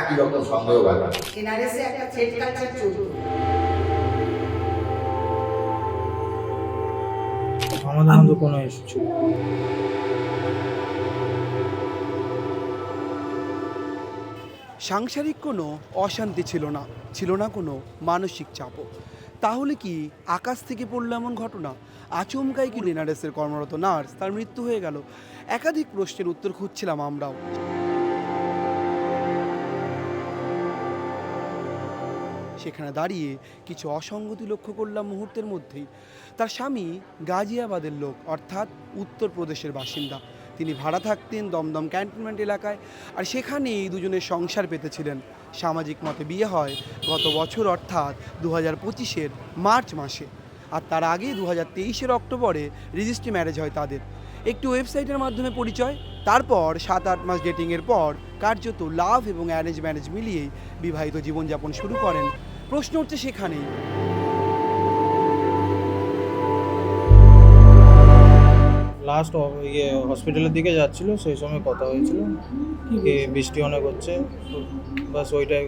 একই রকম সন্দেহ ব্যাপার। এনআরএসে একটা থ্রেড কালচার চলতো। আমাদের মধ্যে কোনো ইস্যু ছিল না। সাংসারিক কোনো অশান্তি ছিল না কোনো মানসিক চাপও। তাহলে কি আকাশ থেকে পড়লো এমন ঘটনা? আচমকাই কি এনআরএসের কর্মরত নার্স তার মৃত্যু হয়ে গেল? একাধিক প্রশ্নের উত্তর খুঁজছিলাম আমরাও। সেখানে দাঁড়িয়ে কিছু অসঙ্গতি লক্ষ্য করলাম মুহূর্তের মধ্যেই। তার স্বামী গাজিয়াবাদের লোক, অর্থাৎ উত্তরপ্রদেশের বাসিন্দা। তিনি ভাড়া থাকতেন দমদম ক্যান্টনমেন্ট এলাকায়, আর সেখানেই দুজনের সংসার পেতেছিলেন। সামাজিক মতে বিয়ে হয় গত বছর, অর্থাৎ 2025-এর মার্চ মাসে। আর তার আগে 2023-এর অক্টোবরে রেজিস্ট্রি ম্যারেজ হয় তাদের। একটি ওয়েবসাইটের মাধ্যমে পরিচয়, তারপর 7-8 মাস ডেটিংয়ের পর কার্যত লাভ এবং অ্যারেঞ্জ ম্যারেজ মিলিয়েই বিবাহিত জীবনযাপন শুরু করেন। প্রশ্ন হচ্ছে সেখানেই, লাস্ট হসপিটালের দিকে যাচ্ছিল, সেই সময় কথা হয়েছিল কি বৃষ্টি অনেক হচ্ছে, বাস ওইটাই।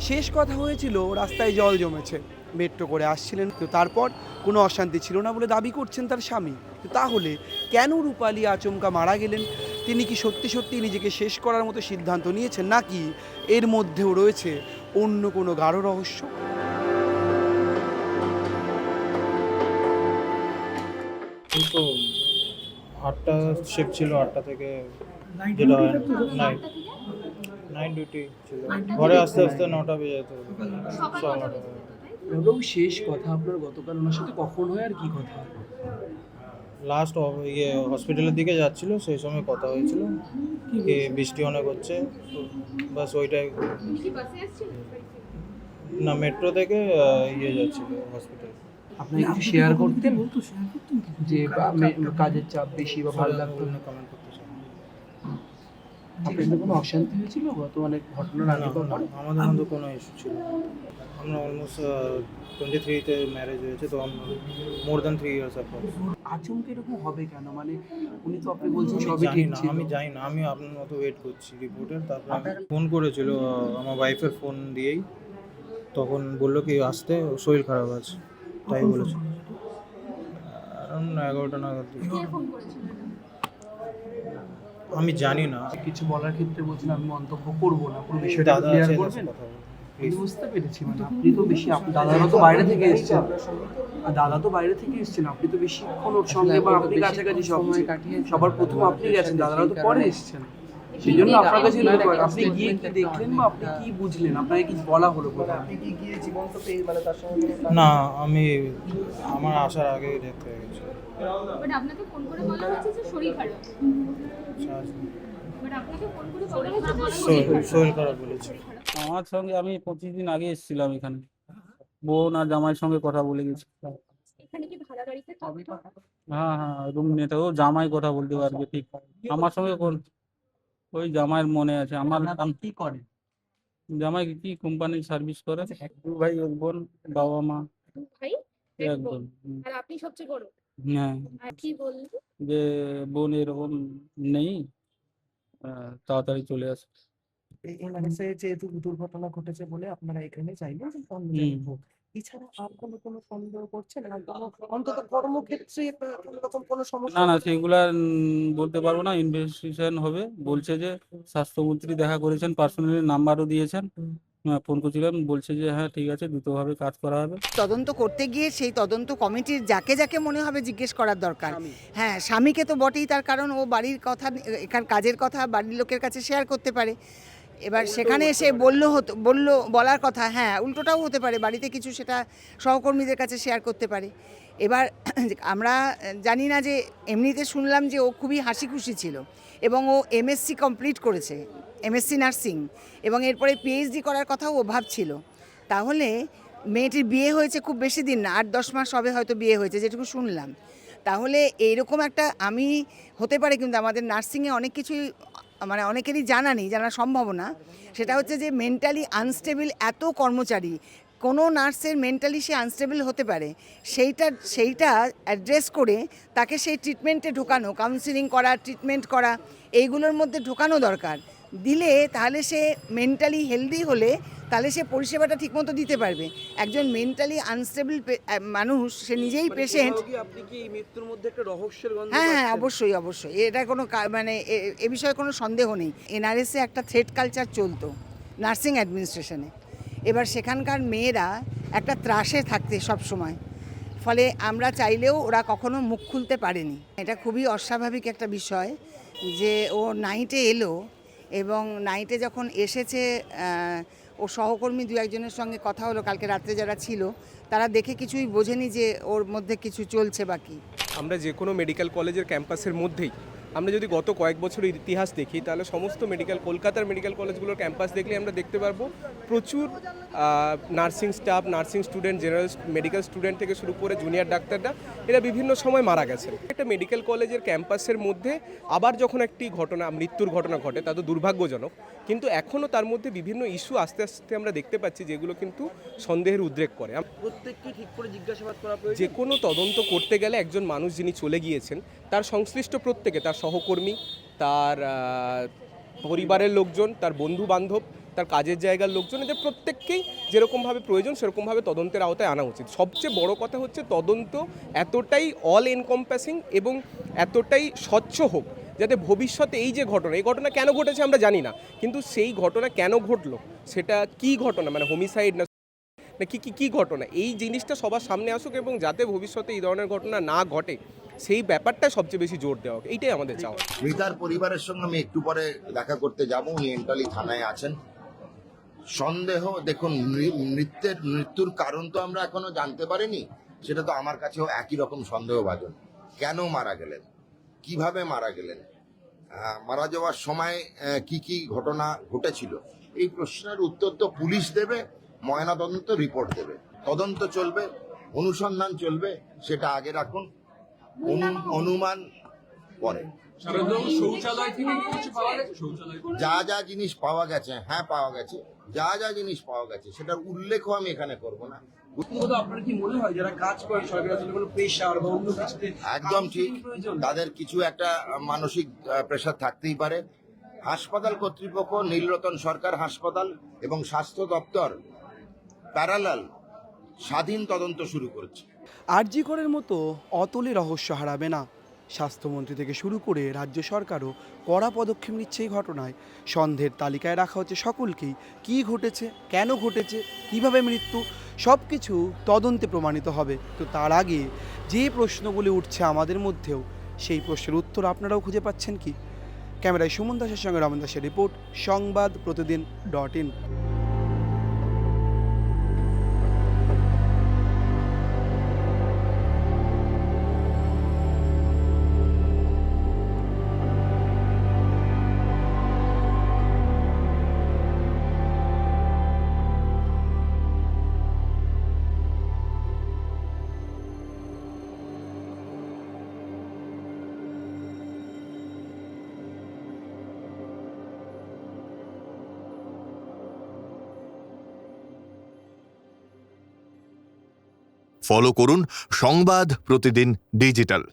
শেষ কথা হয়েছিল রাস্তায় জল জমেছে, মেট্রো করে আসছিলেন। তো তারপর কোনো অশান্তি ছিল না বলে দাবি করছেন তার স্বামী। তাহলে কেন রূপালী আচমকা মারা গেলেন? তিনি কি সত্যি সত্যি নিজেকে শেষ করার মতো সিদ্ধান্ত নিয়েছেন, নাকি এর মধ্যেও রয়েছে অন্য কোনো গাঢ় রহস্য? এই তো 8টা শিফট ছিল, 8টা থেকে যেটা হয় নাইট ডিউটি ছিল, ঘরে আস্তে আস্তে 9টা বেজে যেত, সকাল 9টা। এবং শেষ কথা আপনার গতকাল ওনার সাথে কখন হয় আর কি কথা? লাস্ট হসপিটালের দিকে যাচ্ছিল, সেই সময় কথা হয়েছিল কি বৃষ্টি অনেক হচ্ছে, বাস ওইটাই। না, মেট্রো থেকে যাচ্ছিল হসপিটাল। আপনাকে কিছু শেয়ার করতেন যে কাজের চাপ বেশি বা ভালো লাগতো না? কমেন্ট করতে চাই না। আপনাদের কোনো অশান্তি হয়েছিল গত অনেক ঘটনার আগে বা পরে? আমাদের মধ্যে কোনো ইস্যু ছিল না। আমরা অলমোস্ট 23-তে ম্যারেজ হয়েছে, তো মোর দ্যান 3 ইয়ার্স অ্যাপ্রক্স। আচমকা এরকম হবে কেন? মানে উনি তো আপনি বলছেন সবই ঠিক ছিল। আমি জানি না, আমি আপনার মতো ওয়েট করছি রিপোর্টের। তারপর ফোন করেছিল আমার ওয়াইফের ফোন দিয়েই, তখন বললো কি আসতে, শরীর খারাপ আছে, তাই বলেছে। 11টা নাগাদ। আমি জানি না, কিছু বলার ক্ষেত্রে বলছেন আমি মন্তব্য করবো না, পুরো বিষয়টা দাদা ক্লিয়ার আছে, করবেন। কথা বলবো আমি প্লিজ। বুঝতে পেরেছি, মানে আপনি তো বেশি, দাদারা তো বাইরে থেকে এসেছেন, আর দাদা তো বাইরে থেকে এসেছেন, আপনি তো বেশিক্ষণ ওর সঙ্গে বা আপনি কাছাকাছি সময় কাটিয়ে সবার প্রথম আপনি গেছেন, দাদারা তো পরে এসেছেন। সেই জন্য আপনার কাছে আপনি গিয়ে কি দেখলেন বা আপনি কি বুঝলেন, আপনাকে কি বলা হলো কোথাও? না, আমি আমার আসার আগে দেখতে হয়ে গেছে। বাট আপনাকে ফোন করে বলা হয়েছে যে শরীর খারাপ। বাট আপনাকে ফোন করে বলা হয়েছে যে শরীর খারাপ। শরীর খারাপ বলেছে। আমার সঙ্গে আমি 25 দিন আগে এসেছিলাম এখানে, বোন আর জামাইয়ের সঙ্গে কথা বলে গেছি। এখানে কি ভাড়া গাড়িতে থাকতো? হ্যাঁ হ্যাঁ, রুম নিয়ে থাকো, জামাই কথা বলতে পারবে ঠিক। আমার সঙ্গে ওই জামাইয়ের মনে আছে। আমার কি করে? জামাই কি কোম্পানির সার্ভিস করে, 2 ভাই 1 বোন, বাবা মা দু ভাই এক বোন। একদম। আর আপনি সবচেয়ে বড়? হ্যাঁ, আর কি বললেন? যে বোন এরকম নেই, তাড়াতাড়ি চলে আসে। এই এনআরএসে যেহেতু দুর্ঘটনা ঘটেছে বলে আপনারা এখানে চাইলেন যে কর্মচারী হোক, এছাড়া আর কোনো সন্দেহ করছেন, আর অন্তত কর্মক্ষেত্রে কোনোরকম কোনো সমস্যা? না না, সেগুলা বলতে পারবো না, ইনভেস্টিগেশন হবে। বলছে যে স্বাস্থ্যমন্ত্রী দেখা করেছেন, পার্সোনালি নাম্বারও দিয়েছেন, ফোন করছিলাম, বলছে যে হ্যাঁ ঠিক আছে, দ্রুতভাবে কাজ করা হবে। তদন্ত করতে গিয়ে সেই তদন্ত কমিটির যাকে যাকে মনে হবে জিজ্ঞেস করার দরকার। হ্যাঁ, স্বামীকে তো বটেই, তার কারণ ও বাড়ির কথা, এখান কাজের কথা বাড়ির লোকের কাছে শেয়ার করতে পারে। এবার সেখানে এসে বলার কথা, হ্যাঁ উল্টোটাও হতে পারে, বাড়িতে কিছু সেটা সহকর্মীদের কাছে শেয়ার করতে পারে। এবার আমরা জানি না, যে এমনিতে শুনলাম যে ও খুবই হাসি খুশি ছিল এবং ও এমএসসি কমপ্লিট করেছে, এমএসসি নার্সিং, এবং এরপরে পিএইচডি করার কথাও ও ভাবছিল। তাহলে মেয়েটির বিয়ে হয়েছে খুব বেশি দিন না, 8-10 মাস হবে হয়তো বিয়ে হয়েছে, যেটুকু শুনলাম। তাহলে এইরকম একটা হতে পারে, কিন্তু আমাদের নার্সিংয়ে অনেক কিছুই মানে অনেকেরই জানা সম্ভব না। সেটা হচ্ছে যে মেন্টালি আনস্টেবল এত কর্মচারী, কোনো নার্সের মেন্টালি সে আনস্টেবল হতে পারে, সেইটা অ্যাড্রেস করে তাকে সেই ট্রিটমেন্টে ঢোকানো, কাউন্সিলিং করা, ট্রিটমেন্ট করা, এইগুলোর মধ্যে ঢোকানো দরকার। দিলে তাহলে সে মেন্টালি হেলদি হলে তাহলে সে পরিষেবাটা ঠিকমতো দিতে পারবে। একজন মেন্টালি আনস্টেবল মানুষ, সে নিজেই মানে পেশেন্ট। কোথাও কি আপনি কি এই মৃত্যুর মধ্যে একটা রহস্যের গন্ধ হ্যাঁ হ্যাঁ, পাচ্ছেন? অবশ্যই অবশ্যই, এটা কোনো মানে এ বিষয়ে কোনো সন্দেহ নেই। এনআরএসে একটা থ্রেড কালচার চলতো নার্সিং অ্যাডমিনিস্ট্রেশনে। এবার সেখানকার মেয়েরা একটা ত্রাসে থাকতে সব সময়, ফলে আমরা চাইলেও ওরা কখনো মুখ খুলতে পারেনি। এটা খুবই অস্বাভাবিক একটা বিষয় যে ও নাইটে এলো এবং নাইটে যখন এসেছে ও সহকর্মী দু একজনের সঙ্গে কথা হলো কালকে রাত্রে যারা ছিল, তারা দেখে কিছুই বোঝেনি যে ওর মধ্যে কিছু চলছে বা কি। আমরা যে কোনো মেডিকেল কলেজের ক্যাম্পাসের মধ্যেই আমরা যদি গত কয়েক বছরের ইতিহাস দেখি, তাহলে সমস্ত কলকাতার মেডিকেল কলেজগুলোর ক্যাম্পাস দেখলে আমরা দেখতে পারবো প্রচুর nursing staff, nursing student, general medical student থেকে শুরু করে জুনিয়র ডাক্তাররা এরা বিভিন্ন সময় মারা গেছেন। একটা মেডিকেল কলেজের ক্যাম্পাসের মধ্যে আবার যখন একটি মৃত্যুর ঘটনা ঘটে, তা তো দুর্ভাগ্যজনক, কিন্তু এখনও তার মধ্যে বিভিন্ন ইস্যু আস্তে আস্তে আমরা দেখতে পাচ্ছি যেগুলো কিন্তু সন্দেহের উদ্রেক করে। প্রত্যেককে ঠিক করে জিজ্ঞাসাবাদ করা প্রয়োজন। যে কোনো তদন্ত করতে গেলে একজন মানুষ যিনি চলে গিয়েছেন তার সংশ্লিষ্ট প্রত্যেকে, তার সহকর্মী, তার পরিবারের লোকজন, তার বন্ধু বান্ধব, তার কাজের জায়গার লোকজন, এদের প্রত্যেককেই যেরকমভাবে প্রয়োজন সেরকমভাবে তদন্তের আওতায় আনা উচিত। সবচেয়ে বড় কথা হচ্ছে তদন্ত এতটাই অল এনকম্পাসিং এবং এতটাই স্বচ্ছ হোক যাতে ভবিষ্যতে এই ঘটনা কেন ঘটেছে আমরা জানি না, কিন্তু সেই ঘটনা কেন ঘটলো, সেটা কি ঘটনা, মানে হোমিসাইড না কি ঘটনা, এই জিনিসটা সবার সামনে আসুক এবং যাতে ভবিষ্যতে এই ধরনের ঘটনা না ঘটে সেই ব্যাপারটা সবচেয়ে বেশি জোর দেওয়া হোক, এইটাই আমাদের চাওয়া। মৃতার পরিবারের সঙ্গে আমি একটু পরে দেখা করতে যাব, উনি এন্টালি থানায় আছেন। সন্দেহ, দেখুন মৃত্যুর কারণ তো আমরা এখনো জানতে পারিনি, সেটা তো আমার কাছেও একই রকম সন্দেহভাজন। কেন মারা গেলেন, কিভাবে মারা গেলেন, মারা যাওয়ার সময় কি কি ঘটনা ঘটেছিল, এই প্রশ্নের উত্তর তো পুলিশ দেবে, ময়নাতদন্ত রিপোর্ট দেবে, তদন্ত চলবে, অনুসন্ধান চলবে, সেটা আগে রাখুন, অনুমান পরে। শৌচালয় থেকে কিছু পাওয়া গেছে? শৌচালয় যা যা জিনিস পাওয়া গেছে, হ্যাঁ পাওয়া গেছে, যা যা জিনিস পাওয়া গেছে সেটার উল্লেখও আমি এখানে করব না। আপনার কি মনে হয় যারা কাজ করে সরকারি আসলে কোনো প্রেশার বা অন্য কিছুতে একদম ঠিক, প্রয়োজন? তাদের কিছু একটা মানসিক প্রেশার থাকতেই পারে। হাসপাতাল কর্তৃপক্ষ, নীলরতন সরকার হাসপাতাল এবং স্বাস্থ্য দপ্তর প্যারালাল স্বাধীন তদন্ত শুরু করেছে। আরজি করের মতো অতলে রহস্য হারাবে না। স্বাস্থ্যমন্ত্রী থেকে শুরু করে রাজ্য সরকারও কড়া পদক্ষেপ নিচ্ছে এই ঘটনায়। সন্দেহের তালিকায় রাখা হচ্ছে সকলকেই। কী ঘটেছে, কেন ঘটেছে, কিভাবে মৃত্যু, সব কিছু তদন্তে প্রমাণিত হবে। তো তার আগে যে প্রশ্নগুলি উঠছে আমাদের মধ্যেও, সেই প্রশ্নের উত্তর আপনারাও খুঁজে পাচ্ছেন কি? ক্যামেরায় সুমন দাসের সঙ্গে রমন দাসের রিপোর্ট, সংবাদপ্রতিদিন.in। ফলো করুন সংবাদ প্রতিদিন ডিজিটাল।